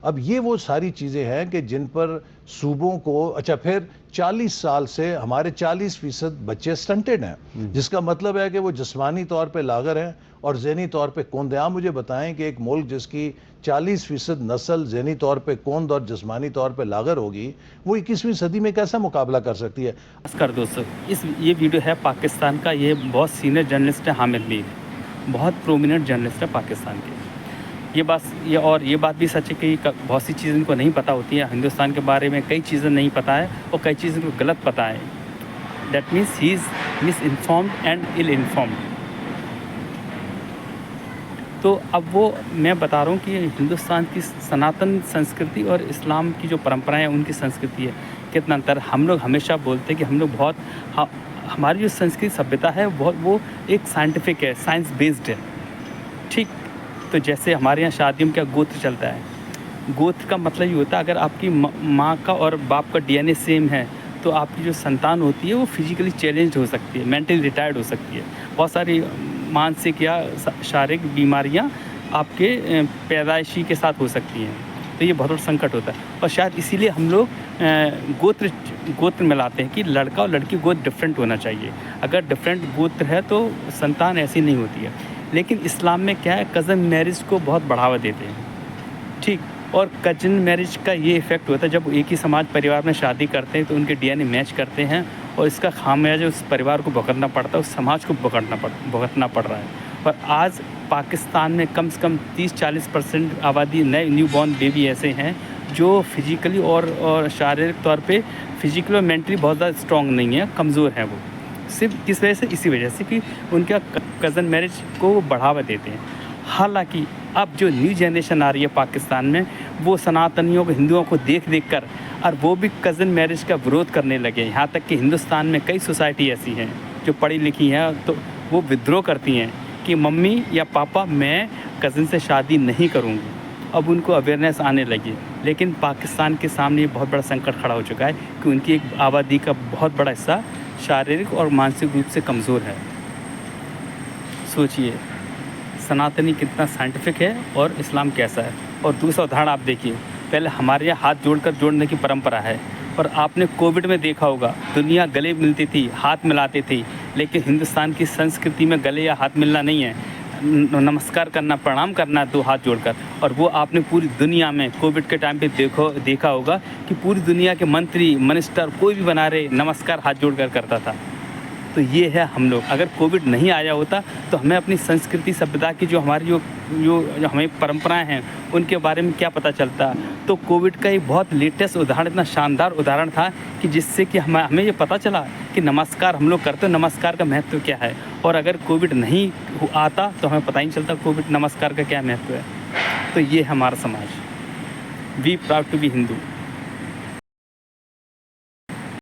अब ये वो सारी चीज़ें हैं कि जिन पर सूबों को, अच्छा फिर 40 साल से हमारे 40% बच्चे स्टंटेड हैं, जिसका मतलब है कि वो जिस्मानी तौर पे लागर हैं और ज़हनी तौर पे कुंद हैं। आप मुझे बताएं कि एक मुल्क जिसकी 40% नस्ल ज़हनी तौर पे कुंद और जिस्मानी तौर पे लागर होगी, वो 21वीं सदी में कैसा मुकाबला कर सकती है? नमस्कार दोस्तों, ये वीडियो है पाकिस्तान का। ये बहुत सीनियर जर्नलिस्ट है हामिद मीर, बहुत प्रोमिनेंट जर्नलिस्ट है पाकिस्तान के। ये बात भी सच है कि बहुत सी चीज़ें इनको नहीं पता होती है। हिंदुस्तान के बारे में कई चीज़ें नहीं पता है और कई चीज़ें इनको गलत पता है। That means he is misinformed and ill informed. तो अब वो मैं बता रहा हूँ कि हिंदुस्तान की सनातन संस्कृति और इस्लाम की जो परंपराएं हैं, उनकी संस्कृति है, कितना अंतर। हम लोग हमेशा बोलते हैं कि हम लोग बहुत हमारी जो संस्कृति सभ्यता है वो एक साइंटिफिक है, साइंस बेस्ड है, ठीक। तो जैसे हमारे यहाँ शादियों में क्या गोत्र चलता है। गोत्र का मतलब ये होता है, अगर आपकी माँ का और बाप का डीएनए सेम है तो आपकी जो संतान होती है वो फिजिकली चैलेंज्ड हो सकती है, मेंटली रिटायर्ड हो सकती है। बहुत सारी मानसिक या शारीरिक बीमारियाँ आपके पैदाइशी के साथ हो सकती हैं। तो ये बहुत बड़ा संकट होता है और शायद इसीलिए हम लोग गोत्र मिलाते हैं कि लड़का और लड़की गोत्र डिफरेंट होना चाहिए। अगर डिफरेंट गोत्र है तो संतान ऐसी नहीं होती है। लेकिन इस्लाम में क्या है, कज़न मैरिज को बहुत बढ़ावा देते हैं, ठीक। और कज़न मैरिज का ये इफ़ेक्ट होता है, जब एक ही समाज परिवार में शादी करते हैं तो उनके डीएनए मैच करते हैं और इसका खामियाजा उस परिवार को भुगतना पड़ता है, उस समाज को भुगतना पड़ रहा है। और आज पाकिस्तान में कम से कम 30-40% आबादी नए न्यूबॉर्न बेबी ऐसे हैं जो फिजिकली और शारीरिक तौर पे फिजिकली और मेंटली बहुत ज़्यादा स्ट्रॉन्ग नहीं है, कमज़ोर हैं वो। सिर्फ किस वजह से? इसी वजह से कि उनका कज़न मैरिज को वो बढ़ावा देते हैं। हालांकि अब जो न्यू जनरेशन आ रही है पाकिस्तान में, वो सनातनियों को, हिंदुओं को देख कर और वो भी कज़न मैरिज का विरोध करने लगे। यहाँ तक कि हिंदुस्तान में कई सोसाइटी ऐसी हैं जो पढ़ी लिखी हैं, तो वो विद्रोह करती हैं कि मम्मी या पापा मैं कज़न से शादी नहीं करूँगी। अब उनको अवेयरनेस आने लगी। लेकिन पाकिस्तान के सामने ये बहुत बड़ा संकट खड़ा हो चुका है कि उनकी एक आबादी का बहुत बड़ा हिस्सा शारीरिक और मानसिक रूप से कमज़ोर है। सोचिए सनातनी कितना साइंटिफिक है और इस्लाम कैसा है। और दूसरा उदाहरण आप देखिए, पहले हमारे यहाँ हाथ जोड़कर जोड़ने की परंपरा है और आपने कोविड में देखा होगा दुनिया गले मिलती थी, हाथ मिलाते थे। लेकिन हिंदुस्तान की संस्कृति में गले या हाथ मिलना नहीं है, नमस्कार करना, प्रणाम करना दो हाथ जोड़कर। और वो आपने पूरी दुनिया में कोविड के टाइम पे देखा होगा कि पूरी दुनिया के मंत्री, मिनिस्टर, कोई भी बना रहे नमस्कार हाथ जोड़कर करता था। तो ये है हम लोग। अगर कोविड नहीं आया होता तो हमें अपनी संस्कृति सभ्यता की जो हमारी जो हमें परंपराएं हैं उनके बारे में क्या पता चलता। तो कोविड का एक बहुत लेटेस्ट उदाहरण, इतना शानदार उदाहरण था कि जिससे कि हमें ये पता चला कि नमस्कार हम लोग करते हैं, नमस्कार का महत्व क्या है। और अगर कोविड नहीं आता तो हमें पता ही नहीं चलता कोविड नमस्कार का क्या महत्व है। तो ये है हमारा समाज। We proud to be Hindu.